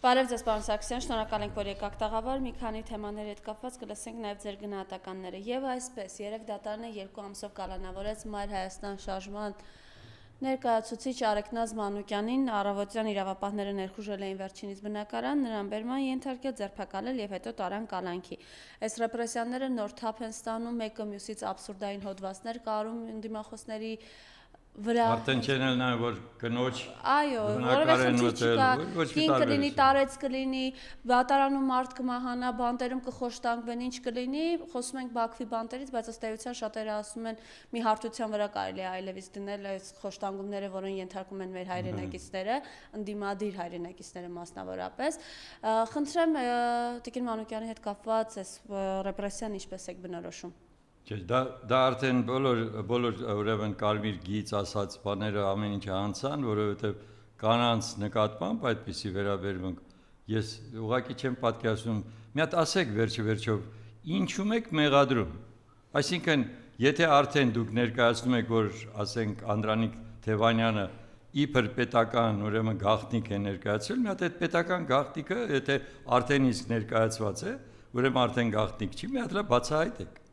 Բարև ձեզ, պարոն Սարգսյան, շնորհակալ ենք, որ եկաք տաղավար, մի քանի թեմաների հետ կապված կլսենք նաև ձեր գնահատականները։ Եվ այսպես, երեք դատարանը 2 ամսով կալանավորեց Մայր Հայաստան շարժման ներկայացուցիչ Արեգնազ Մանուկյանին, առավոտյան իրավապահները ներխուժել էին վերջինիս բնակարան, նրան բերման ենթարկել, ձերբակալել եւ հետո տարան կալանքի։ Այս ռեպրեսիաները նոր թափ են ստանում, մեկը մյուսից աբսուրդային հոդվածներ կարում դիմախոսների վրա Արդեն չեն էլ նայ որ կնոջ այո, որովհետեւ չկա կին կլինի, տարեց կլինի, դատարանում մարդ կմահանա, բանտերում կխոշտանգվեն, ինչ կլինի, խոսում ենք Բաքվի բանտերից, բայց ըստ էության շատերը ասում են մի հարթության վրա կարելի է այլևս դնել այս խոշտանգումները, որոնց ենթարկում են մեր հայրենակիցները, ընդդիմադիր հայրենակիցները մասնավորապես։ Խնդրեմ Տիկին Մանուկյանի հետ կապված այս ռեպրեսիան ինչպես եք բնորոշում։ Դա արդեն բոլոր ուրեմն կարմիր գիծ ասած բաները ամեն ինչը անցան, որովհետև կանանց նկատմամբ այդպիսի վերաբերմունք ես ուղղակի չեմ պատկերացնում։ Մի հատ ասեք վերջով ինչու եք մեղադրում։ Այսինքն, եթե արդեն դուք ներկայացնում եք, որ ասենք Անդրանիկ Թևանյանը իբր պետական ուրեմն գաղտնիք է ներկայացրել, մի հատ այդ պետական գաղտնիքը, եթե արդեն իսկ ներկայացված է, ուրեմն արդեն գաղտնիք չի, մի հատ բացահայտեք։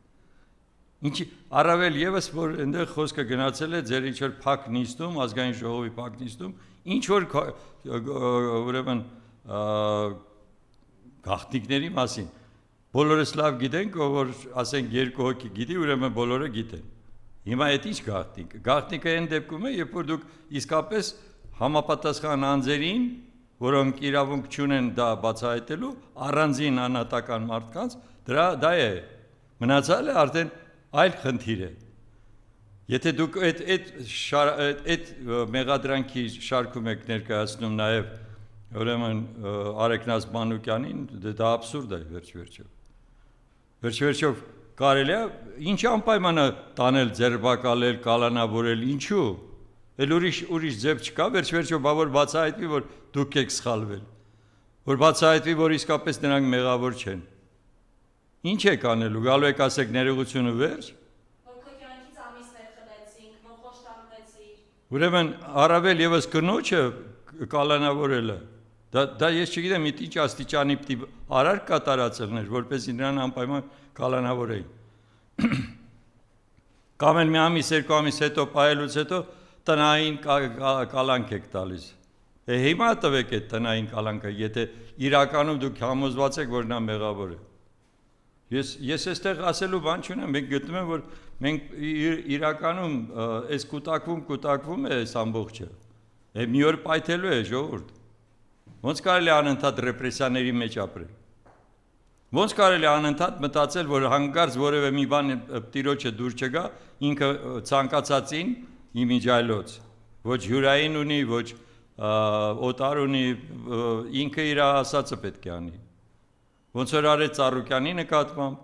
Ինչի առավել եւս որ այնտեղ խոսքը գնացել է ձեր ինչ որ փակ նիստում, ազգային ժողովի փակ նիստում, ինչ որ ուրեմն գաղտնիքների մասին։ Բոլորս լավ գիտենք, որ ասենք 2 հոգի գիտի, ուրեմն բոլորը գիտեն։ Հիմա այդ ինչ գաղտնիք։ Գաղտնիքը այն դեպքում է, երբ որ դուք իսկապես համապատասխան անձերին, որոնք իրավունք չունեն դա բացահայտելու, առանձին անհատական մարդկանց, դա է։ Մնացյալը արդեն այլ խնդիր է։ Եթե դուք այդ մեղադրանքի շարքում եք ներկայացնում նաև ուրեմն Արեգնազ Մանուկյանին, դա աբսուրդ է վերջ-վերջով։ Վերջ-վերջով կարելի է ինչ անպայման տանել, ձերբակալել, կալանավորել, ինչու։ Էլ ուրիշ ձև չկա, վերջ-վերջով բա որ բացահայտվի, որ դուք եք սխալվել։ Որ բացահայտվի, որ իսկապես նրանք մեղավոր չեն։ Ինչ եք անելու, գալու եք ասեք ներողությունը վերջ։ Որ քո կյանքից ամիսներ խլեցինք, որ խոշտանգվեցիր։ Ուրեմն առավել եւս կնոջը կալանավորելը։ Դա ես չգիտեմ, ինչ աստիճանի պիտի արար կատարածելներ, որպեսզի նրան անպայման կալանավորեին։ Կամ էլ մի ամիս, 2 ամիս հետո պահելուց հետո տնային կալանք եք տալիս։ Հիմա տվեք այդ տնային կալանքը, եթե իրականում դուք համոզված եք, որ նա մեղավոր է։ Ես այստեղ ասելու բան չունեմ, մենք գտնում ենք, որ մենք իրականում այս կուտակվում է այս ամբողջը։ Մի օր պայթելու է ժողովուրդ։ Ոնց կարելի է անընդհատ ռեպրեսիաների մեջ ապրել։ Ոնց կարելի է անընդհատ մտածել, որ հանկարծ որևէ մի բան տիրոջը դուր չգա, ինքը ցանկացածին իմիջայլոց։ Ոչ հյուրային ունի, ոչ օտար ունի, ինքը իր ասածը պետք է անի։ Ոնց որ արեց Ծառուկյանի նկատմամբ,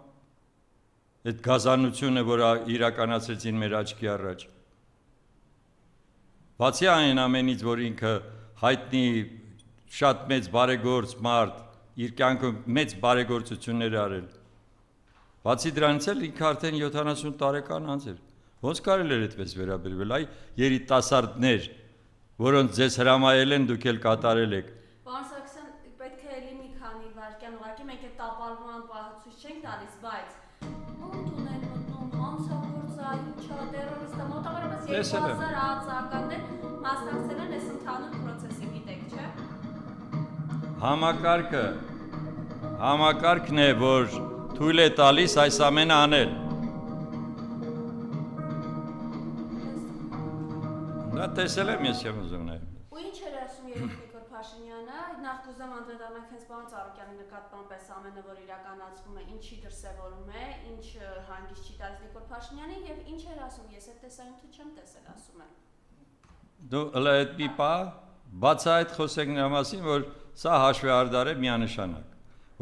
այդ գազանությունը, որ իրականացրեցին մեր աչքի առաջ։ Բացի այն ամենից, որ ինքը հայտնի շատ մեծ բարեգործ մարդ, իր կյանքում մեծ բարեգործություններ արել։ Բացի դրանից էլ ինքը արդեն 70 տարեկան անձ էր։ Ոնց կարելի էր այդպես վերաբերվել, այ երիտասարդներ, որոնց ձեզ հրամայել են, դուք էլ կատարել եք։ Պարոն Սարգսյան, պետք է էլի մի քանի վայրկյան ուղղակի մենք այդ տապալման պահացույց չենք տալիս, բայց ո՞նց ունեն մտնում հանցագործա, ինչա, տերորիստա, մոտավորապես 2000 ԱԱԾ-ականներ մասնակցել են այս ընդհանուր process-ին, գիտեք, չէ՞։ Համակարգն է, որ թույլ է տալիս այս ամենը անել։ Դա տեսել եմ ես չեմ ուզում նայել։ Ու ինչ էր ասում Նիկոլ Փաշինյանը, նախ կուզեմ անդրադառնանք հենց պարոն Ծառուկյանի նկատմամբ այս ամենը, որ իրականացվում է, ինչի դրսևորում է, ինչ հանգիստ չի տալիս Նիկոլ Փաշինյանին եւ ինչ էր ասում, ես այդ տեսանյութը չեմ տեսել, ասում եմ։ Դու այդ պիպա բացահայտ խոսենք նրա մասին, որ սա հաշվեհարդար է միանշանակ,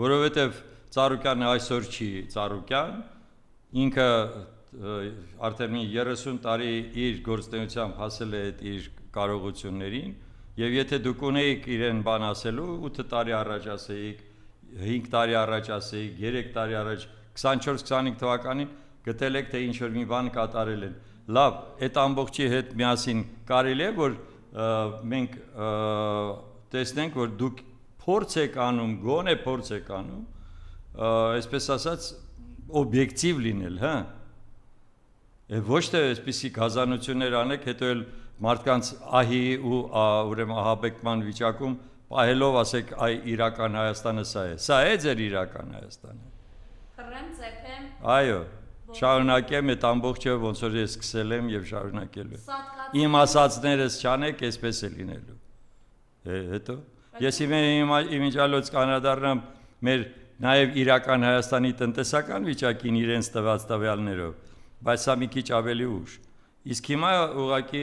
որովհետև Ծառուկյանը այսօր չի Ծառուկյան, ինքը արդեն 30 տարի իր գործունեությամբ հասել է իր կարողություններին եւ եթե դուք ունեիք իրեն բան ասելու 8 տարի առաջ ասեիք 5 տարի առաջ ասեիք 3 տարի առաջ 24-25 թվականին գտել եք թե ինչ որ մի բան կատարել են լավ այդ ամբողջի հետ միասին կարելի է որ մենք տեսնենք որ դուք փորձ եք անում, գոնե փորձ եք անում, այսպես ասած օբյեկտիվ լինել, հա։ Ոչ թե այսպիսի գազանություններ անեք, հետո էլ մարդկանց ահի ու ուրեմն ահաբեկման վիճակում պահելով ասեք այ իրական Հայաստանը սա է։ Սա է ձեր իրական Հայաստանը։ Խռեմ, ծեփեմ։ Այո, շարունակեմ այդ ամբողջը ոնց որ ես սկսել եմ եւ շարունակելու։ Իմ ասածներս չանեք, այսպես է լինելու։ Հետո ես իմիջալոց կանադառնամ մեր նաեւ իրական Հայաստանի տնտեսական վիճակին իրենց տված տվյալներով, բայց սա մի քիչ ավելի ուշ։ Իսկ հիմա ուղղակի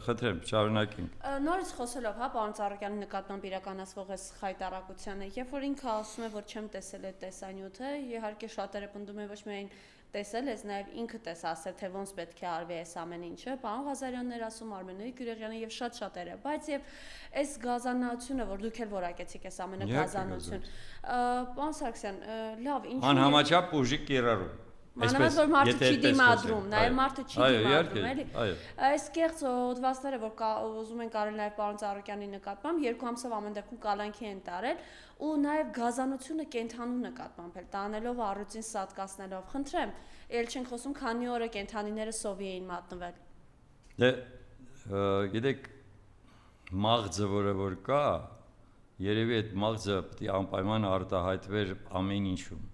խնդրեմ, շարունակենք։ Նորից խոսելով, հա, պարոն Ծառուկյանի նկատմամբ իրականացվող այս խայտարակությանը, երբ որ ինքը ասում է, որ չեմ տեսել այդ տեսանյութը, իհարկե շատերը պնդում են ոչ միայն տեսել, ես նաև ինքը տես ասել, թե ոնց պետք է արվի այս ամեն ինչը, պարոն Ղազարյանն էր ասում, Արմենի Գյուրեղյանը եւ շատ շատերը, բայց եւ այս գազանացությունը, որ դուք էլ որակեցիք այս ամենը գազանություն, պարոն Սարգսյան, լավ, ինչ անհամաչափ ուժի կիրառում։ Մանավանդ որ մարդը չի դիմադրում, նաև մարդը չի դիմադրում, էլի։ Այս կեղծ հոդվածները, որ ուզում են կարել նաև պարոն Ծառուկյանի նկատմամբ, 2 ամսով ամեն դեպքում կալանքի են տարել, ու նաև գազանությունը կենթանու նկատմամբ էլ տանելով առյուծին սատկացնելով։ Խնդրեմ, ել չենք խոսում, քանի օրը կենթանիները սովի էին մատնվել։ Դե գիտեք, մաղձը, որը որ կա, երևի այդ մաղձը պետք է անպայման արտահայտվեր ամեն ինչում։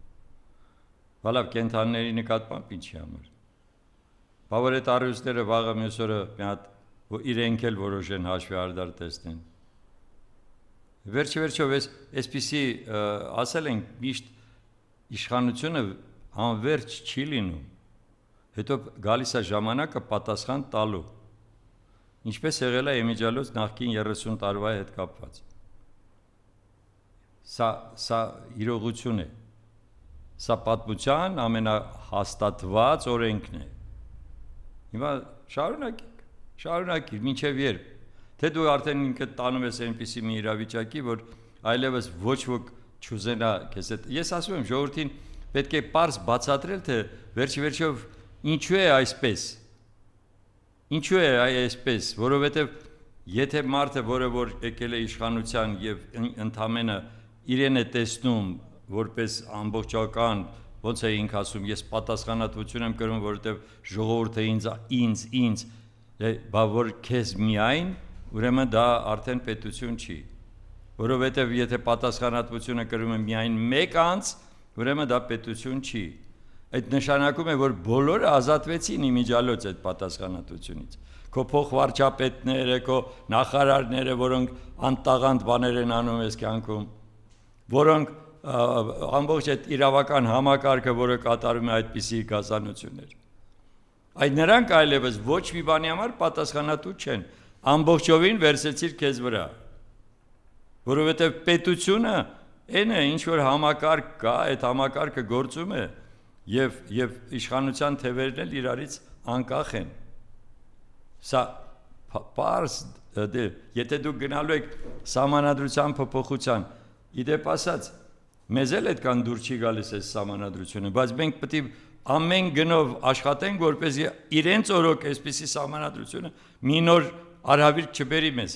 Բալավ կենթանիների նկատմամբ ինչի համար։ Բա որ այդ առյուծները վաղը մյուս օրը մի հատ իրենք էլ որոշեն հաշվի արդար տեսնեն։ Վերջիվերջով այսպիսի ասել ենք միշտ իշխանությունը անverջ չի լինում։ Հետո գալիս է ժամանակը պատասխան տալու։ Ինչպես եղել է իմիջալոց նախկին 30 տարվա հետ կապված։ Սա իրողություն է։ Սա պատմության ամենահաստատված օրենքն է։ Հիմա շարունակեք, մինչև երբ։ Թե դու արդեն ինքդ տանում ես այնպիսի մի իրավիճակի, որ այլևս ոչ ոք չուզենա քեզ հետ։ Ես ասում եմ ժողովրդին պետք է պարզ բացատրել, թե վերջիվերջով ինչու է այսպես։ Ինչու է այսպես, որովհետև եթե մարդը, որը որ եկել է իշխանության եւ ընդամենը իրեն է տեսնում որպես ամբողջական, ոնց է ինք ասում, ես պատասխանատվություն եմ կրում, որովհետև ժողովուրդը ինձ, բա որ քեզ միայն, ուրեմն դա արդեն պետություն չի, որովհետև եթե պատասխանատվությունը կրում է միայն մեկ անձ, ուրեմն դա պետություն չի, այդ նշանակում է, որ բոլորը ազատվեցին իմիջալոց այդ պատասխանատվությունից, քո փոխվարչապետները, քո նախարարները, որոնք անտաղանդ բաներ են անում այս կյանքում, որոնք ամբողջ այդ իրավական համակարգը, որը կատարում է այդպիսի գազանություններ։ Այդ նրանք այլևս ոչ մի բանի համար պատասխանատու չեն, ամբողջովին վերցեցիր քեզ վրա, որովհետև պետությունը այն է, ինչ որ համակարգ կա, այդ համակարգը գործում է եւ իշխանության թևերն էլ իրարից անկախ են։ Սա պարզ, եթե դուք գնալու եք սահմանադրության փոփոխության, իդեպ ասած մեզ էլ այդքան դուր չի գալիս այս սահմանադրությունը, բայց մենք պետք է ամեն գնով աշխատենք, որպեսզի իրենց օրոք այսպիսի սահմանադրությունը մի նոր արհավիրք չբերի մեզ,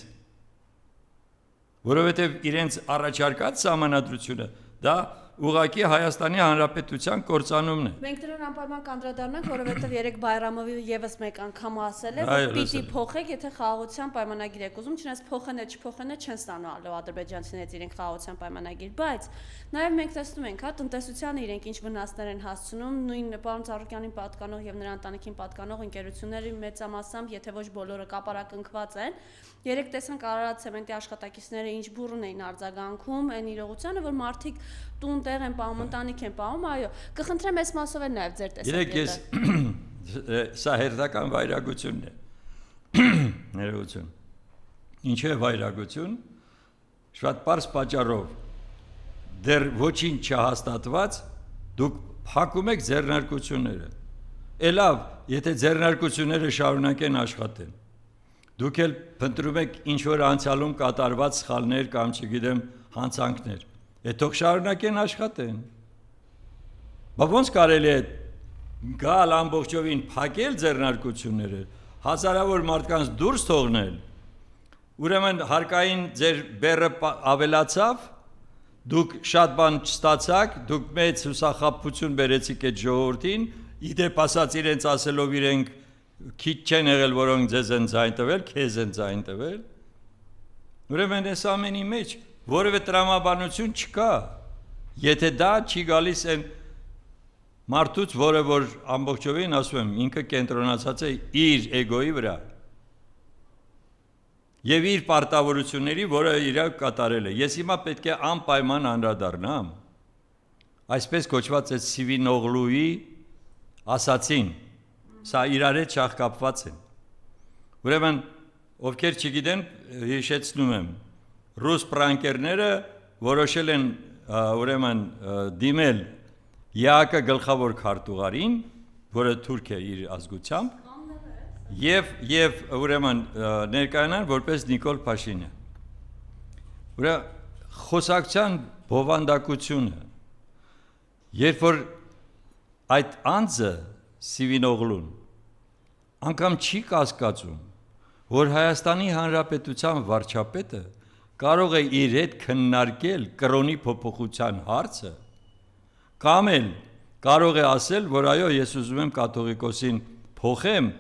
որովհետև իրենց առաջարկած սահմանադրությունը դա ուղղակի Հայաստանի Հանրապետության կործանումն է։ Մենք դրան անպայման կանդրադառնանք, որովհետև երեք Բայրամովի եւս մեկ անգամ ասել է, որ պիտի փոխեք, եթե խաղաղության պայմանագիր եք ուզում, չնայած փոխեն չեն ստանալու ադրբեջանցիներից իրենք խաղաղության պայմանագիր, բայց նաեւ մենք տեսնում ենք, հա, տնտեսությանը իրենք ինչ վնասներ են հասցնում, նույն պարոն Ծառուկյանին պատկանող եւ նրա ընտանիքին պատկանող ընկերությունների մեծամասամբ, եթե ոչ բոլորը կապարակնքված են, երեք տեսանք Արարատ ցեմենտի աշխատակիցները ինչ բուրըն էին արձագանքում այն իրողությանը, որ մարդիկ տուն տեղ են պահում, ընտանիք են պահում, այո, կխնդրեմ այս մասով էլ նաև ձեր տեսակետը։ Գիտեք, սա հերթական վայրագությունն է։ Ներողություն։ Ինչու է վայրագություն։ Շատ պարզ պատճառով դեռ ոչինչ չհաստատված դուք փակում եք ձեռնարկությունները։ Լավ, եթե ձեռնարկությունները շարունակեն աշխատեն, դուք էլ փնտրում եք ինչ որ անցյալում կատարված սխալներ կամ չգիտեմ հանցանքներ։ Թող շարունակեն աշխատեն։ Բա ոնց կարելի է գալ ամբողջովին փակել ձեռնարկությունները, հազարավոր մարդկանց դուրս թողնել ուրեմն հարկային ձեր բեռը ավելացավ, դուք շատ բան չստացաք, դուք մեծ հուսախաբություն բերեցիք այդ ժողովրդին, իդեպ ասած իրենց ասելով իրենք քիչ չեն եղել, որոնք ձեզ են ձայն տվել, քեզ են ձայն տվել։ Ուրեմն այս ամենի մեջ որևէ տրամաբանություն չկա, եթե դա չի գալիս այն մարդուց, որը որ ամբողջովին ասում եմ, ինքը կենտրոնացած է իր էգոյի վրա եւ իր պարտավորությունների, որը իրավ կատարել է։ Ես հիմա պետք է անպայման անդրադառնամ այսպես կոչված այդ Սիվինօղլուի ասացին, սա իրար հետ շահկապված են։ Ուրեմն ովքեր չգիտեն, հիշեցնում եմ, ռուս պրանկերները որոշել են ուրեմն դիմել ԵԱԿ գլխավոր քարտուղարին, որը թուրք է իր ազգությամբ, եւ ուրեմն ներկայանան որպես Նիկոլ Փաշինյան։ Ուրեմն խոսակցության բովանդակությունը, երբ որ այդ անձը Սիվինօղլուն անգամ չի կասկածում, որ Հայաստանի Հանրապետության վարչապետը կարող է իր հետ քննարկել կրոնի փոփոխության հարցը, կամ էլ կարող է ասել, որ այո, ես ուզում եմ կաթողիկոսին փոխեմ,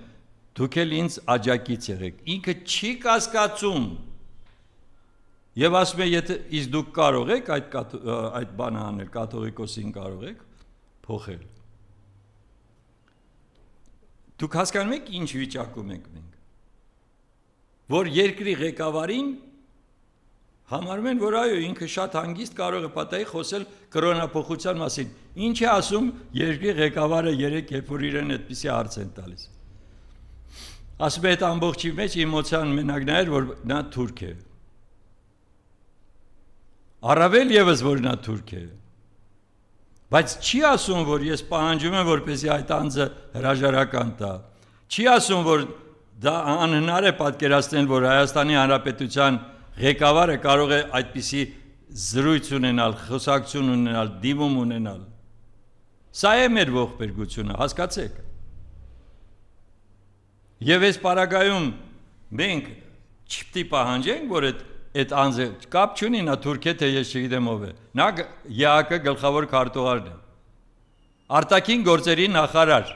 դուք էլ ինձ աջակից եղեք։ Ինքը չի կասկածում եւ ասում է, եթե իսկ դուք կարող եք այդ բանը անել, կաթողիկոսին կարող եք փոխել։ Դուք հասկանում եք ինչ վիճակում ենք մենք, որ երկրի ղեկավարին համարում են, որ այո, ինքը շատ հանգիստ կարող է պատահի խոսել կրոնափոխության մասին։ Ինչ է ասում երկրի ղեկավարը երեք, երբ որ իրեն այդպիսի հարց են տալիս։ Ասում է, այդ ամբողջի մեջ էմոցիան մենակն էր, որ նա թուրք է։ Առավել եւս, որ նա թուրք է։ Բայց չի ասում, որ ես պահանջում եմ, որպեսզի այդ անձը հրաժարական տա։ Չի ասում, որ դա անհնար է պատկերացնել, որ Հայաստանի Հանրապետության ղեկավարը կարող է այդպիսի զրույց ունենալ, խոսակցություն ունենալ, դիմում ունենալ։ Սա է մեր ողբերգությունը, հասկացեք։ Եվ այս պարագայում մենք չպետք է պահանջենք, որ այդ անձը կապ չունի, նա թուրք է, թե ես չգիտեմ ով է։ Նա ԵԱԿ գլխավոր քարտուղարն է։ Արտաքին գործերի նախարար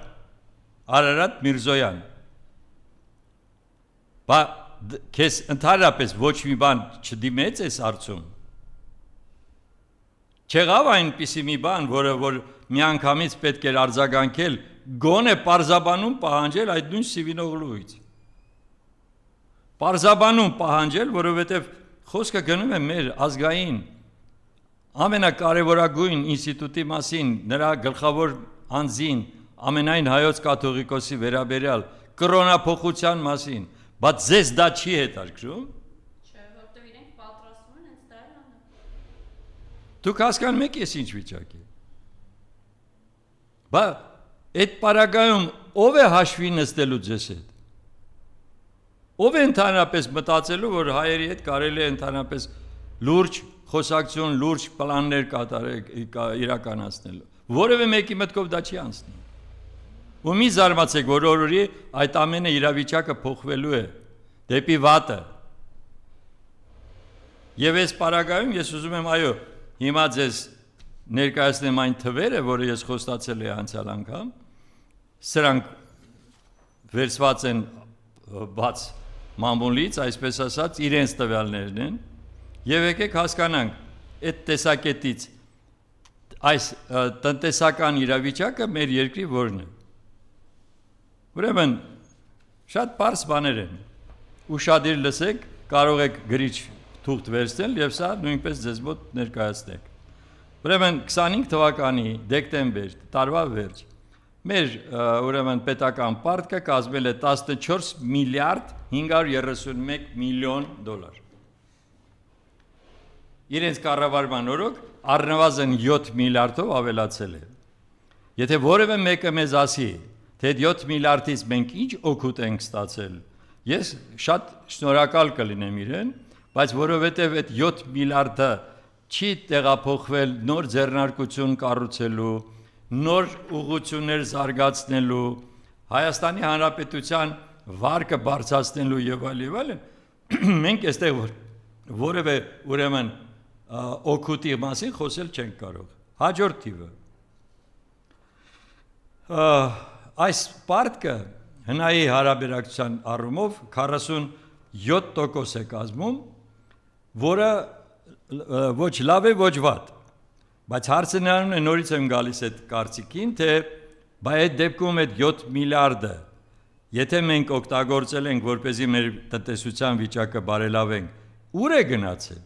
Արարատ Միրզոյան։ Բա քեզ ընդհանրապես ոչ մի բան չդիմեց այս հարցում։ Չեղավ այնպիսի մի բան, որը որ միանգամից պետք էր արձագանքել, գոնե պարզաբանում պահանջել այդ նույն Սիվինօղլուից։ Պարզաբանում պահանջել, որովհետև խոսքը գնում է մեր ազգային ամենակարևորագույն ինստիտուտի մասին, նրա գլխավոր անձին, ամենայն հայոց կաթողիկոսի վերաբերյալ կրոնափոխության մասին, բայց ձեզ դա չի հետաքրքրում։ Չէ, որտեղ իրենք պատրաստվում են հենց դա անել։ Դուք հասկանում եք ես ինչ վիճակ է։ Բա այդ պարագայում ով է հաշվի նստելու ձեզ հետ։ Ով է ընդհանրապես մտածելու, որ հայերի հետ կարելի է ընդհանրապես լուրջ խոսակցություն, լուրջ պլաններ իրականացնել։ Որևէ մեկի մտքով դա չի անցնի։ Ու մի զարմացեք, որ օրորի այդ ամենը իրավիճակը փոխվելու է դեպի վատը։ Եվ այս պարագայում ես ուզում եմ, այո, հիմա ձեզ ներկայացնեմ այն թվերը, որը ես խոստացել եմ անցյալ անգամ, սրանք վերցված են բաց մամուլից, այսպես ասած, իրենց տվյալներն են, եւ եկեք հասկանանք, այդ տեսակետից այս տնտեսական իրավիճակը մեր երկրի որն է։ Ուրեմն շատ պարզ բաներ են։ Ուշադիր լսեք, կարող եք գրիչ թուղթ վերցնել եւ սա նույնպես ձեզ մոտ ներկայացնեք։ Ուրեմն 25 թվականի դեկտեմբեր տարվա վերջ մեր ուրեմն պետական պարտքը կազմել է 14 միլիարդ 531 միլիոն դոլար։ Իրենց կառավարման օրոք առնվազն 7 միլիարդով ավելացել է։ Եթե որևէ մեկը մեզ ասի, թե 7 միլիարդից մենք ինչ օգուտ ենք ստացել, ես շատ շնորհակալ կլինեմ իրեն, բայց որովհետև այդ 7 միլիարդը չի տեղափոխվել նոր ձեռնարկություն կառուցելու, նոր ուղղություններ զարգացնելու, Հայաստանի Հանրապետության վարկը բարձրացնելու եւ այլն, մենք այստեղ որևէ ուրեմն օգուտի մասին խոսել չենք կարող։ Հաջորդ թիվը այս պարտքը հնայի հարաբերակցության առումով 47% է կազմում, որը ոչ լավ է, ոչ վատ։ Բայց հարցը նրանում է, նորից եմ գալիս այդ կարծիքին, թե բայ այդ դեպքում այդ 7 միլիարդը, եթե մենք օգտագործել ենք, որպեսզի մեր տնտեսության վիճակը բարելավենք, ուր է գնացել։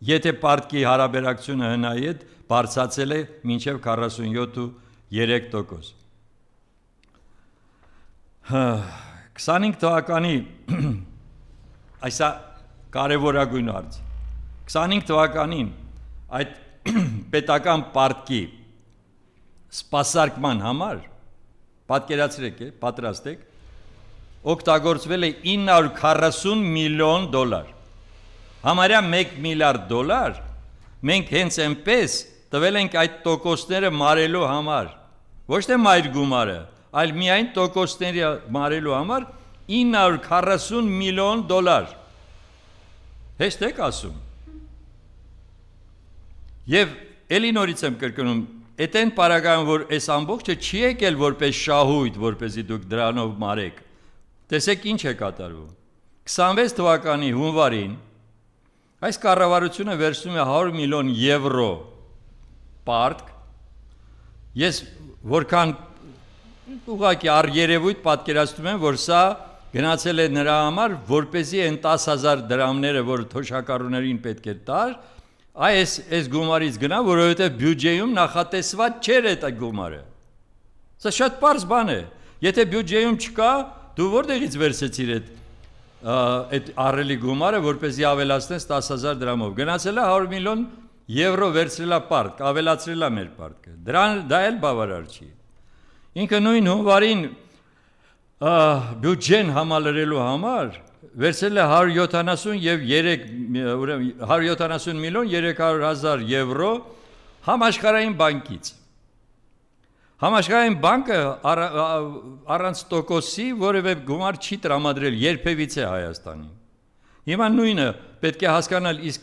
Եթե պարտքի հարաբերակցությունը հնայի հետ բարձրացել է մինչև 47.3%։ 25 թվականի այսա կարևորագույն հարց։ 25 թվականին այդ պետական պարտքի սպասարկման համար պատկերացրեք, պատրաստ եք, օգտագործվել է 940 միլիոն դոլար։ Համարյա 1 միլիարդ դոլար մենք հենց այնպես տվել ենք այդ տոկոսները մարելու համար, ոչ թե մայր գումարը, այլ միայն տոկոսների մարելու համար 940 միլիոն դոլար։ Հեշտ եք ասում։ Եվ էլի նորից եմ կրկնում, այդեն պարագայում, որ այս ամբողջը չի եկել որպես շահույթ, որպեսզի դուք դրանով մարեք։ Տեսեք ինչ է կատարվում։ 26 թվականի հունվարին այս կառավարությունը վերցնում է 100 միլիոն եվրո պարտք։ Ես որքան ուղղակի առերևույթ պատկերացնում եմ, որ սա գնացել է նրա համար, որպեսզի այն 10,000 դրամները, որ թոշակառուներին պետք է տար, այս գումարից գնա, որովհետև բյուջեում նախատեսված չէր այդ գումարը։ Սա շատ պարզ բան է։ Եթե բյուջեում չկա, դու որտեղից վերցեցիր այդ առելի գումարը, որպեսզի ավելացնես 10,000 դրամով։ Գնացել է 100 միլիոն եվրո վերցրել է պարտք, ավելացրել է մեր պարտքը։ Դա էլ բավարար չի։ Ինքը նույն հունվարին բյուջեն համալրելու համար վերցրել է 170 միլիոն 300 հազար եվրո համաշխարհային բանկից։ Համաշխարհային բանկը առանց տոկոսի որևէ գումար չի տրամադրել երբևիցե Հայաստանին։ Հիմա նույնը պետք է հասկանալ, իսկ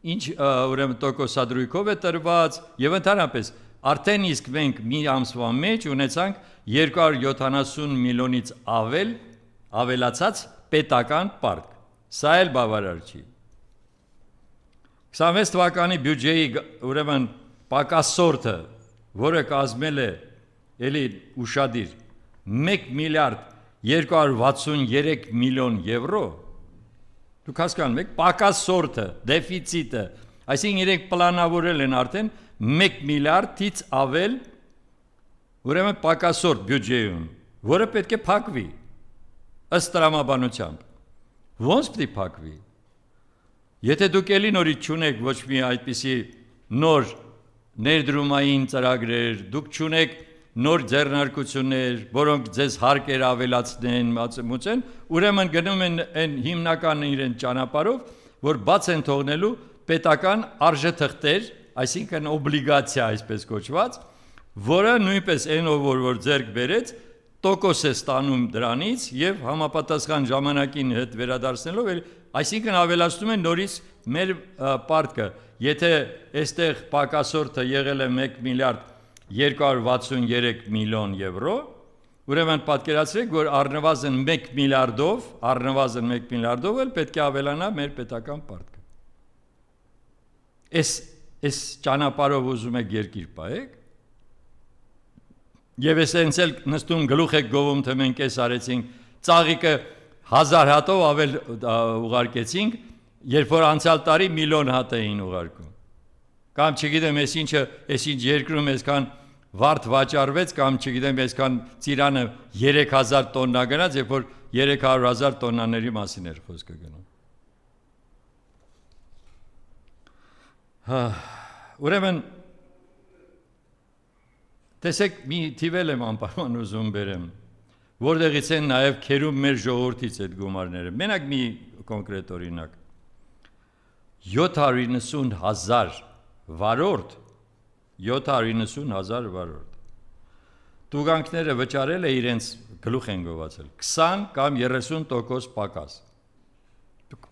ինչ ուրեմն տոկոսադրույքով է տրված եւ ընդհանրապես արդեն իսկ մենք մի ամսվա մեջ ունեցանք 270 միլիոնից ավելացած պետական պարտք։ Սա էլ բավարար չի։ 26 թվականի բյուջեի ուրեմն պակասորթը, որը կազմել է էլի ուշադիր 1 միլիարդ 263 միլիոն եվրո, դուք հասկանում եք, պակասորթը, դեֆիցիտը, այսինքն իրենք պլանավորել են արդեն 1 միլիարդից ավել ուրեմն պակասորթ բյուջեում, որը պետք է փակվի ըստ տրամաբանությամբ։ Ոնց պետք է փակվի։ Եթե դուք էլի նորից չունեք ոչ մի այդպիսի նոր ներդրումային ծրագրեր, դուք չունեք նոր ձեռնարկություններ, որոնք ձեզ հարկեր ավելացնեն, մուծեն, ուրեմն գնում են այն հիմնական իրեն ճանապարհով, որ բաց են թողնելու պետական արժեթղթեր, այսինքն օբլիգացիա, այսպես կոչված, որը նույնպես այնով որ ձեռք բերեց, տոկոս է ստանում դրանից եւ համապատասխան ժամանակին հետ վերադարձնելով, այսինքն ավելացնում են նորից մեր պարտքը։ Եթե այստեղ պակասորթը եղել է 1 միլիարդ 263 միլիոն եվրո, ուրեմն պատկերացրեք, որ առնվազն 1 միլիարդով էլ պետք է ավելանա մեր պետական պարտքը։ Այս ճանապարհով ուզում եք երկիր պահեք։ Եվ ես այնց էլ նստում գլուխ եք գովում, թե մենք էս արեցինք, ծաղիկը 1000 հատով ավել ուղարկեցինք, երբ որ անցյալ տարի միլիոն հատ էին ուղարկում։ Կամ չգիտեմ, այս ինչ երկրում այսքան վարդ վաճառվեց, կամ չգիտեմ, այսքան ծիրանը 3000 տոննա գնաց, երբ որ 300,000 տոննաների մասին էր խոսքը գնում։ Ուրեմն տեսեք, մի թիվել եմ անպայման ուզում բերեմ, որտեղից են նաև քերում մեր ժողովրդից այդ գումարները։ Մենակ մի կոնկրետ օրինակ։ 790,000 վարորդ, 790,000 վարորդ։ Տուգանքները վճարել է իրենց գլուխ են գովացել 20 կամ 30% պակաս։ Դուք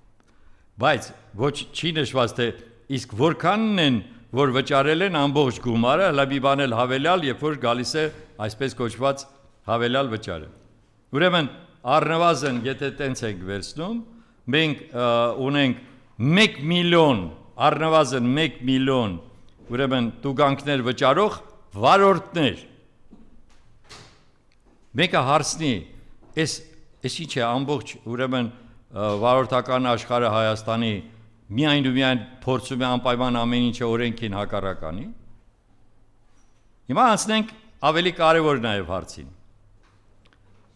բայց ոչ չի նշված թե իսկ որքանն են որ վճարել են ամբողջ գումարը, հələ մի բան էլ հավելյալ, երբ որ գալիս է այսպես կոչված հավելյալ վճարը։ Ուրեմն առնվազն եթե տենց ենք վերցնում, մենք ունենք 1 միլիոն, առնվազն 1 միլիոն, ուրեմն տուգանքներ վճարող վարորդներ։ Մեկը հարցնի, այս ինչ է ամբողջ, ուրեմն վարորդական աշխարհը Հայաստանի միայն ու միայն փորձում է անպայման ամեն ինչը օրենքին հակառականի։ Հիմա անցնենք ավելի կարևոր նաև հարցին։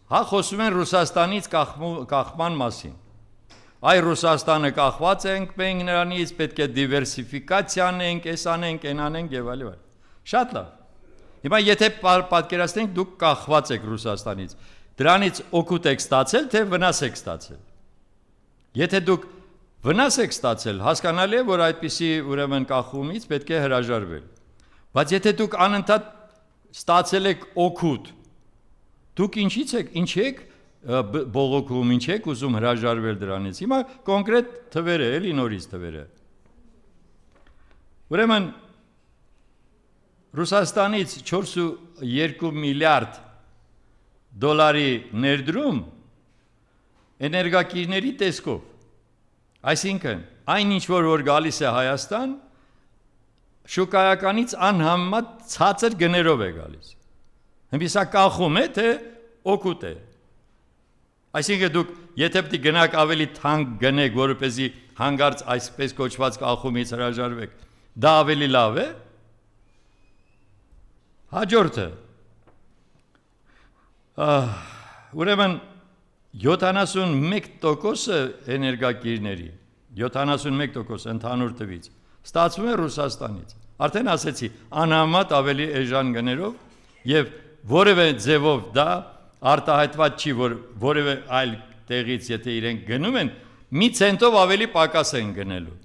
Հա խոսում են Ռուսաստանից կախման մասին։ Այ Ռուսաստանը կախված ենք մենք նրանից, պետք է դիվերսիֆիկացիա անենք, այս անենք, այն անենք եւ այլն։ Շատ լավ։ Հիմա եթե պատկերացնենք դուք կախված եք Ռուսաստանից, դրանից օգուտ եք ստացել, թե վնաս եք ստացել։ Եթե դուք վնաս եք ստացել, հասկանալի է, որ այդպիսի ուրեմն կախումից պետք է հրաժարվել։ Բայց եթե դուք անընդհատ ստացել եք օգուտ, դուք ինչ եք բողոքում, ինչ եք ուզում հրաժարվել դրանից։ Հիմա կոնկրետ թվերը, էլի նորից թվերը։ Ուրեմն Ռուսաստանից 4.2 միլիարդ դոլարի ներդրում էներգակիրների տեսքով, այսինքն այն ինչ որ գալիս է Հայաստան, շուկայականից անհամեմատ ցածր գներով է գալիս։ Հենց սա կախում է, թե օգուտ է։ Այսինքն դուք եթե պետք է գնաք ավելի թանկ գնեք, որպեսզի հանգարց այսպես կոչված կախումից հրաժարվեք, դա ավելի լավ է։ Հաջորդը ուրեմն 71% էներգակիրների 71% ընդհանուր տվից ստացվում է Ռուսաստանից։ Արդեն ասեցի, անհամեմատ ավելի էժան գներով եւ որևէ ձևով դա արտահայտված չի, որ որևէ այլ տեղից եթե իրենք գնում են, մի ցենտով ավելի պակաս են գնելու։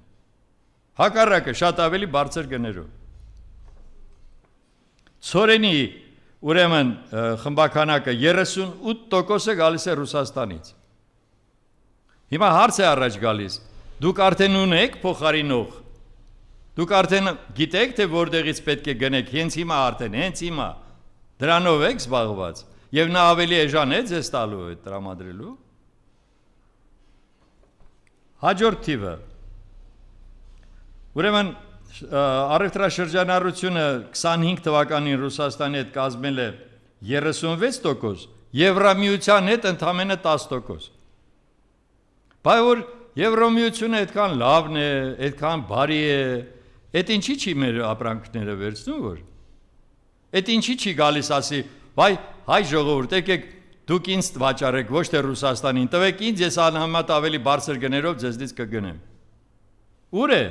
Հակառակը շատ ավելի բարձր գներով։ Ցորենի ուրեմն խմբականակը 38% գալիս է Ռուսաստանից։ Հիմա հարց է առաջ գալիս. դուք արդեն ունեք փոխարինող։ Դուք արդեն գիտեք, թե որտեղից պետք է գնեք, հենց հիմա դրանով եք զբաղված, եւ նա ավելի էժան է ձեզ տալու այդ տրամադրելու։ Հաջորդ թիվը։ Ուրեմն առևտրաշրջանառությունը 25 թվականին Ռուսաստանի հետ կազմել է 36%, Եվրամիության հետ ընդամենը 10%։ Բայց որ Եվրամիությունը այդքան լավն է, այդքան բարի է, այդ ինչի չի մեր ապրանքները վերցնում որ։ Այդ ինչի չի գալիս ասի, վայ հայ ժողովուրդ, եկեք դուք ինձ վաճառեք, ոչ թե Ռուսաստանին, տվեք ինձ, ես անհամեմատ ավելի բարձր գներով ձեզնից կգնեմ։ Ուր է։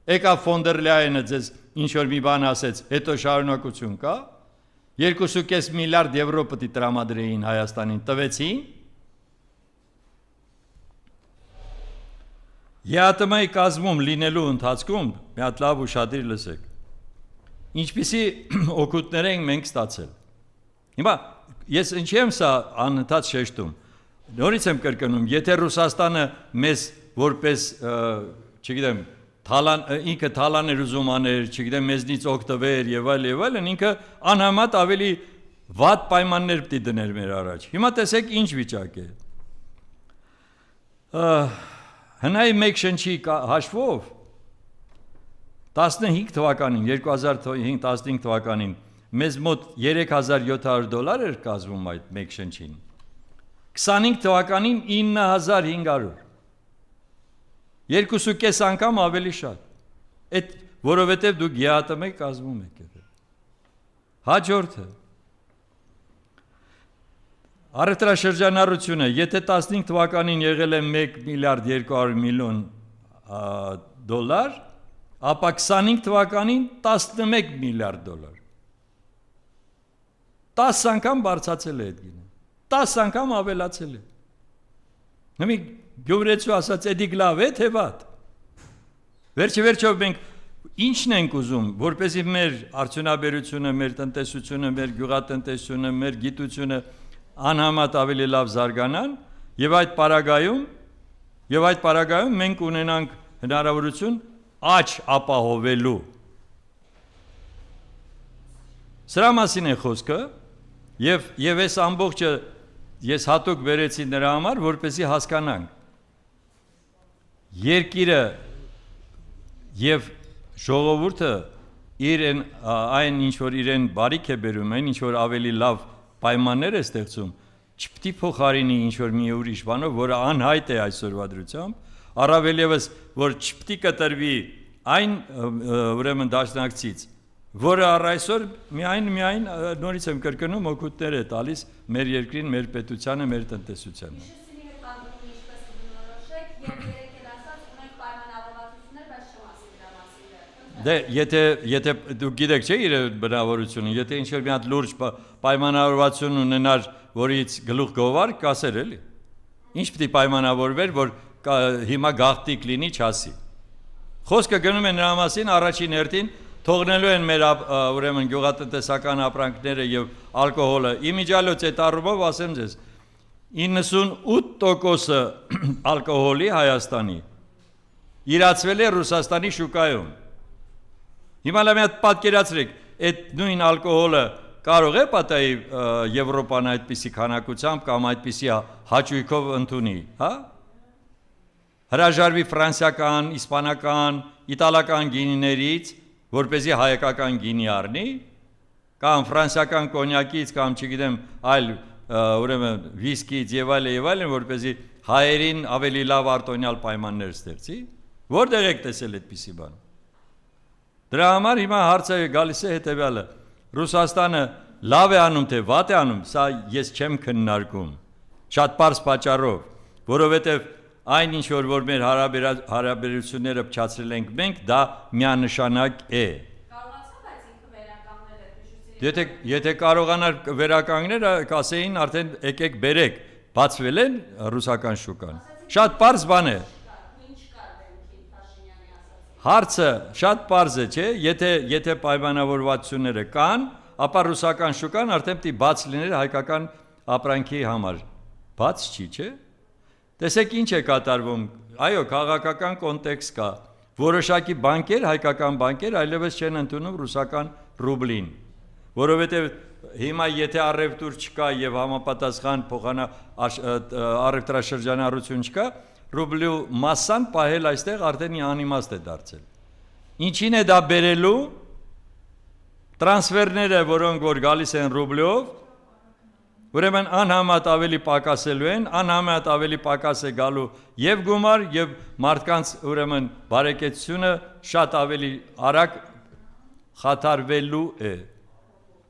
Եկավ ֆոն դեր Լայենը ձեզ ինչ որ մի բան ասեց, հետո շարունակություն կա։ 2.5 միլիարդ եվրո պետք է տրամադրեին Հայաստանին, տվեցին։ ԵԱՏՄ-ի կազմում լինելու ընթացքում մի հատ լավ ուշադիր լսեք։ Ինչպիսի օգուտներ ենք մենք ստացել։ Հիմա ես ինչի եմ սա անընդհատ շեշտում։ Նորից եմ կրկնում, եթե Ռուսաստանը մեզ որպես, չգիտեմ, ինքը թալաներ ուզում աներ, չգիտեմ, մեզնից օգտվեր եւ այլն, ինքը անհամեմատ ավելի վատ պայմաններ պետք է դներ մեր առաջ։ Հիմա տեսեք ինչ վիճակ է։ Հնայի մեկ շնչի հաշվով 15 թվականին, 2015 թվականին մեզ մոտ $3,700 էր կազմում այդ մեկ շնչին։ 25 թվականին 9,500։ 2.5 անգամ ավելի շատ։ Այդ որովհետև դուք ԵԱՏՄ-ի կազմում եք։ Հաջորդը առևտրաշրջանառությունը, եթե 15 թվականին եղել է 1 միլիարդ 200 միլիոն դոլար, ապա 25 թվականին 11 միլիարդ դոլար։ 10 անգամ բարձրացել է այդ գինը։ 10 անգամ ավելացել է։ Նույնի գյումրեցու ասած էդիկ լավ է թե վատ։ Վերջով մենք ինչն ենք ուզում, որպեսզի մեր արդյունաբերությունը, մեր տնտեսությունը, մեր գյուղատնտեսությունը, մեր գիտությունը անհամեմատ ավելի լավ զարգանան եւ այդ պարագայում Եվ այդ պարագայում մենք ունենանք հնարավորություն աճ ապահովելու։ Սրա մասին է խոսքը, եւ այս ամբողջը ես հատուկ վերեցի նրա համար, որպեսզի հասկանանք երկիրը եւ ժողովուրդը այն ինչ որ իրեն բարիք է բերում, այն ինչ որ ավելի լավ պայմաններ է ստեղծում, չպետք է փոխարինի ինչ որ մի ուրիշ բանով, որը անհայտ է այսօրվա դրությամբ, առավել եւս որ չպետք է կտրվի այն ուրեմն դաշնակցից, որը առ այսօր միայն նորից եմ կրկնում օգուտներ է տալիս մեր երկրին, մեր պետությանը, մեր տնտեսությանը։ Դե եթե դուք գիտեք չէ իր բնավորությունը, եթե ինչ-որ մի հատ լուրջ պայմանավորվածություն ունենար, որից գլուխ գովար, կասեր էլի։ Ինչ պետք է պայմանավորվեր, որ հիմա գաղտնիք լինի, չասի։ Խոսքը գնում է նրա մասին առաջին հերթին թողնելու են մեր ուրեմն գյուղատնտեսական ապրանքները եւ ալկոհոլը։ Իմիջիալոց այդ առումով ասեմ ձեզ 98% ալկոհոլի Հայաստանի իրացվել է Ռուսաստանի շուկայում։ Հիմա լավ մի հատ պատկերացրեք, այդ նույն ալկոհոլը կարող է պատահի Եվրոպան այդպիսի քանակությամբ կամ այդպիսի հաճույքով ընդունի, հա? Հրաժարվի ֆրանսիական, իսպանական, իտալական գինիներից, որպեսզի հայկական գինի առնի, կամ ֆրանսիական կոնյակից, կամ չգիտեմ, այլ ուրեմն վիսկից եւ այլն, որպեսզի հայերին ավելի լավ արտոնյալ պայմաններ ստեղծի, որտեղ եք տեսել այդպիսի բան։ Դրա համար հիմա հարցը գալիս է հետեւյալը. Ռուսաստանը լավ է անում թե վատ է անում, սա ես չեմ քննարկում։ Շատ պարզ պատճառով, որովհետեւ այն ինչ որ մեր հարաբերությունները փչացրել ենք մենք, դա միանշանակ է։ Կարողացավ այս ինքը վերականգնել այդ Եթե կարողանար վերականգնել, կասեին արդեն եկեք բերեք, բացվել են ռուսական շուկան։ Շատ պարզ բան է։ Հարցը շատ պարզ է, չէ՞, եթե պայմանավորվածությունները կան, ապա ռուսական շուկան արդեն պետք է բաց լիներ հայկական ապրանքի համար։ Բաց չի, չէ՞։ Տեսեք ինչ է կատարվում, այո, քաղաքական կոնտեքստ կա, որոշակի բանկեր, հայկական բանկեր այլևս չեն ընդունում ռուսական ռուբլին, որովհետև հիմա եթե առևտուր չկա եւ համապատասխան առևտրաշրջանառություն չկա, ռուբլու մասսան պահել այստեղ արդեն անիմաստ է դարձել։ Ինչին է դա բերելու տրանսֆերները, որոնք որ գալիս են ռուբլով, ուրեմն անհամեմատ ավելի պակասելու են, անհամեմատ ավելի պակաս է գալու եւ գումար եւ մարդկանց ուրեմն բարեկեցությունը շատ ավելի արագ խաթարվելու է,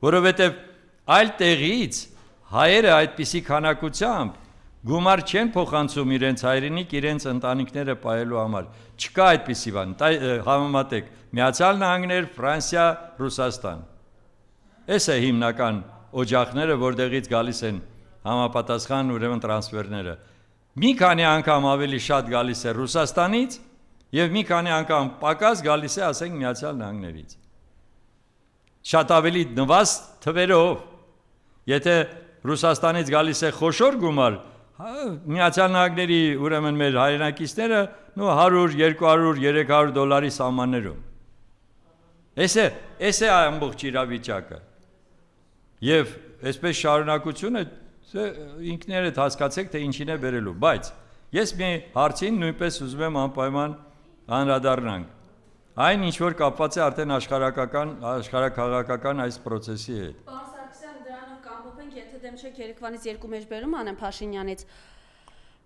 որովհետեւ այլ տեղից հայերը այդպիսի քանակությամբ գումար չեն փոխանցում իրենց հայրենիք, իրենց ընտանիքները պահելու համար։ Չկա այդպիսի բան, համեմատեք Միացյալ Նահանգներ, Ֆրանսիա, Ռուսաստան։ Այս է հիմնական օջախները, որտեղից գալիս են համապատասխան ուրեմն տրանսֆերները։ Մի քանի անգամ ավելի շատ գալիս է Ռուսաստանից եւ մի քանի անգամ պակաս գալիս է, ասենք, Միացյալ Նահանգներից։ Շատ ավելի նվազդ թվերով։ Եթե Ռուսաստանից գալիս է խոշոր գումար, Միացյալ Նահանգների ուրեմն մեր հայրենակիցները 100, 200, 300 դոլարի սահմաններում։ Այս է ամբողջ իրավիճակը։ Եվ այսպես շարունակությունը ինքներդ հասկացեք, թե ինչին է բերելու, բայց ես մի հարցին նույնպես ուզում եմ անպայման անդրադառնանք։ Այն ինչ որ կապված է արդեն աշխարհաքաղաքական այս process-ի հետ։ Պարոն Սարգսյան, դրանով կամփոփենք, եթե դեմ չեք Երևանից երկու մեջբերում անեմ Փաշինյանից։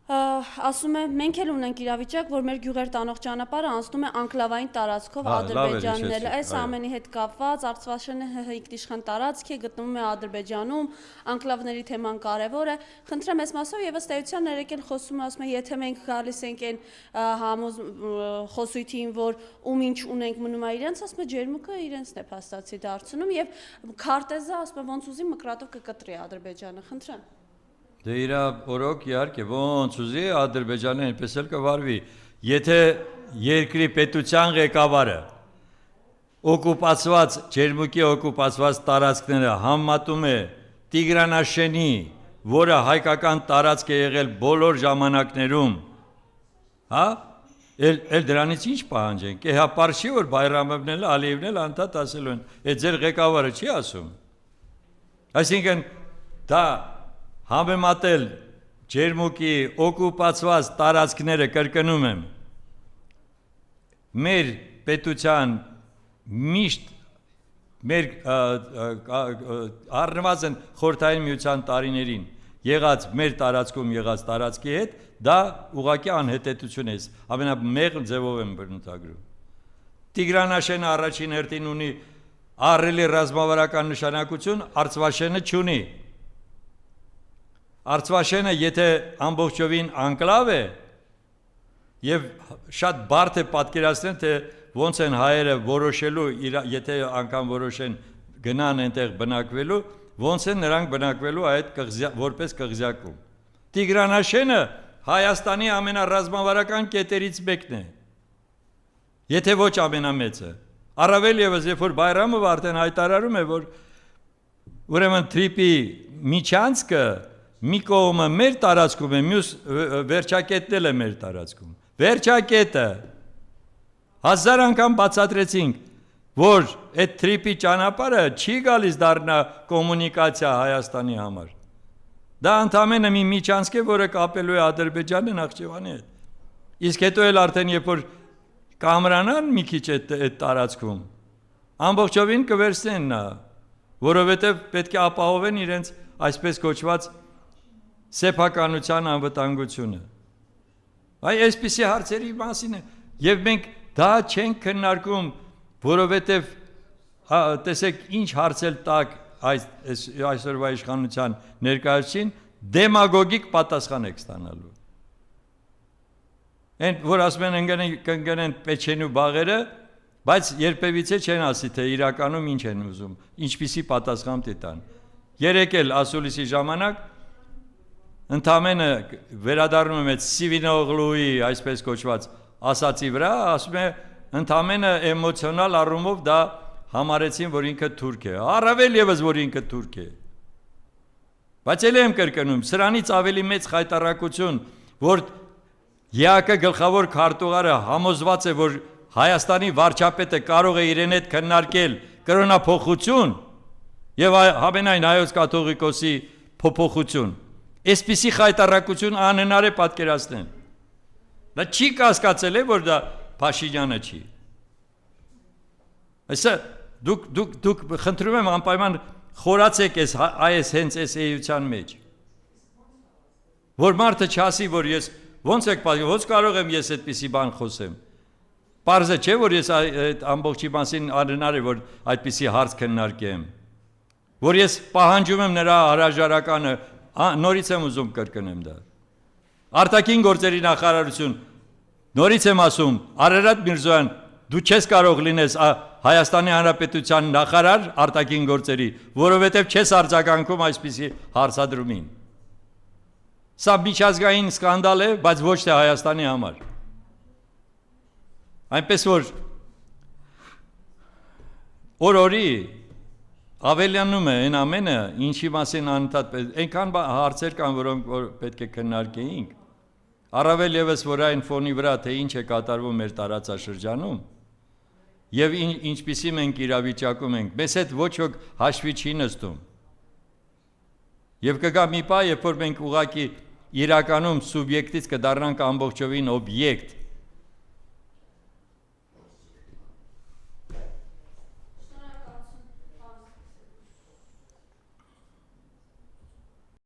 Ասում է, մենք էլ ունենք իրավիճակ, որ մեր գյուղեր տանող ճանապարհը անցնում է անկլավային տարածքով Ադրբեջանն, այս ամենի հետ կապված Արցախաշենը ինքնիշխան տարածք է, գտնվում է Ադրբեջանում, անկլավների թեման կարևոր է։ Խնդրեմ, այս մասով եւս տերության ներեկել խոսում ասում է, եթե մենք գալիս ենք այն խոսույթին, որ ում ինչ ունենք մնում է իրենց, ասում է ջերմուկը իրենցն է փաստացի դարձնում եւ քարտեզը ասում է ոնց ուզի մկրատով կկտրի Ադրբեջանը։ Խնդրեմ։ Դե իրա օրոք իհարկե ոնց ուզի Ադրբեջանը այնպես էլ կվարվի, եթե երկրի պետության ղեկավարը օկուպացված ջերմուկի օկուպացված տարածքները համատում է Տիգրանաշենի, որը հայկական տարածք է եղել բոլոր ժամանակներում, Հա? Էլ դրանից ինչ պահանջենք։ Հա պարշի որ Բայրամովն էլ Ալիևն էլ անդադ ասել են, այդ ձեր ղեկավարը չի ասում։ Այսինքն դա համեմատել ջերմուկի օկուպացված տարածքները կրկնում եմ։ Մեր պետության միշտ մեր առնվազն խորհրդային միության տարիներին եղած մեր տարածքում եղած տարածքի հետ դա ուղղակի անհետեցություն է, ամենամեղմ ձևով եմ բնութագրում։ Տիգրանաշենը առաջին հերթին ունի ահռելի ռազմավարական նշանակություն, Արցվաշենը չունի։ Արցվաշենը եթե ամբողջովին անկլավ է եւ շատ բարդ է պատկերացնել, թե ոնց են հայերը որոշելու, եթե անգամ որոշեն գնան այնտեղ բնակվելու, ոնց են նրանք բնակվելու այդ որպես կղզյակում։ Տիգրանաշենը Հայաստանի ամենառազմավարական կետերից մեկն է։ Եթե ոչ ամենամեծը։ Առավել եւս, երբ որ Բայրամովը արդեն հայտարարում է, որ ուրեմն Թրիպի միջանցքը մի կողմը մեր տարածքում է, մյուս վերջակետն էլ է մեր տարածքում։ Վերջակետը 1000 անգամ բացատրեցինք, որ այդ Թրիպի ճանապարհը չի գալիս դառնա կոմունիկացիա Հայաստանի համար։ Դա ընդամենը մի միջանցք է, որը կապելու է Ադրբեջանը Նախճեվանի հետ։ Իսկ հետո էլ արդեն երբ որ կամրանան մի քիչ այդ տարածքում, ամբողջովին կվերցնեն նա, որովհետև պետք է ապահովեն իրենց այսպես կոչված սեփականության անվտանգությունը։ Այ այսպիսի հարցերի մասին է, եւ մենք դա չենք քննարկում, որովհետև տեսեք ինչ հարցել տակ այսօրվա իշխանության ներկայացին դեմագոգիկ պատասխան եք ստանալու։ Այն որ ասում են կընկնեն Պեչենու բաղերը, բայց երբևիցե չեն ասի թե իրականում ինչ են ուզում, ինչպիսի պատասխան տան։ Երեկ էլ ասուլիսի ժամանակ ընդամենը վերադառնում եմ այդ Սիվինօղլուի այսպես կոչված ասացի վրա, ասում է ընդամենը էմոցիոնալ առումով դա համարեցին, որ ինքը թուրք է, առավել եւս որ ինքը թուրք է։ Բայց էլ եմ կրկնում, սրանից ավելի մեծ խայտարակություն, որ ԵԱԿ գլխավոր քարտուղարը համոզված է, որ Հայաստանի վարչապետը կարող է իրեն հետ քննարկել կրոնափոխություն եւ համենայն հայոց կաթողիկոսի փոփոխություն։ Այսպիսի խայտարակություն անհնար է պատկերացնել։ Դա չի կասկածել է, որ դա Փաշինյանը չի։ Այսա դուք խնդրում եմ անպայման խորացեք այս հենց այս էության մեջ։ Որ մարդը չասի, որ ես ոնց եք պատկերացնում, ոնց կարող եմ ես այդպիսի բան խոսեմ։ Պարզ է չէ, որ ես այդ ամբողջի մասին անհնար է, որ այդպիսի հարց քննարկեմ։ Որ ես պահանջում եմ նրա հրաժարականը, նորից եմ ուզում կրկնեմ դա։ Արտաքին գործերի նախարարություն, նորից եմ ասում, Արարատ Միրզոյան, դու չես կարող լինես Հայաստանի Հանրապետության նախարար արտաքին գործերի, որովհետև չես արձագանքում այսպիսի հարցադրումին։ Սա միջազգային սկանդալ է, բայց ոչ թե Հայաստանի համար։ Այնպես որ օրորի ավելանում է այն ամենը, ինչի մասին անընդհատ այնքան հարցեր կան, որոնք պետք է քննարկեինք, առավել եւս որ այն ֆոնի վրա, թե ինչ է կատարվում մեր տարածաշրջանում, եւ ինչպիսի մենք իրավիճակում ենք, մեզ հետ ոչ ոք հաշվի չի նստում։ Եվ կգա մի պահ, երբ որ մենք ուղղակի իրականում սուբյեկտից կդառնանք ամբողջովին օբյեկտ,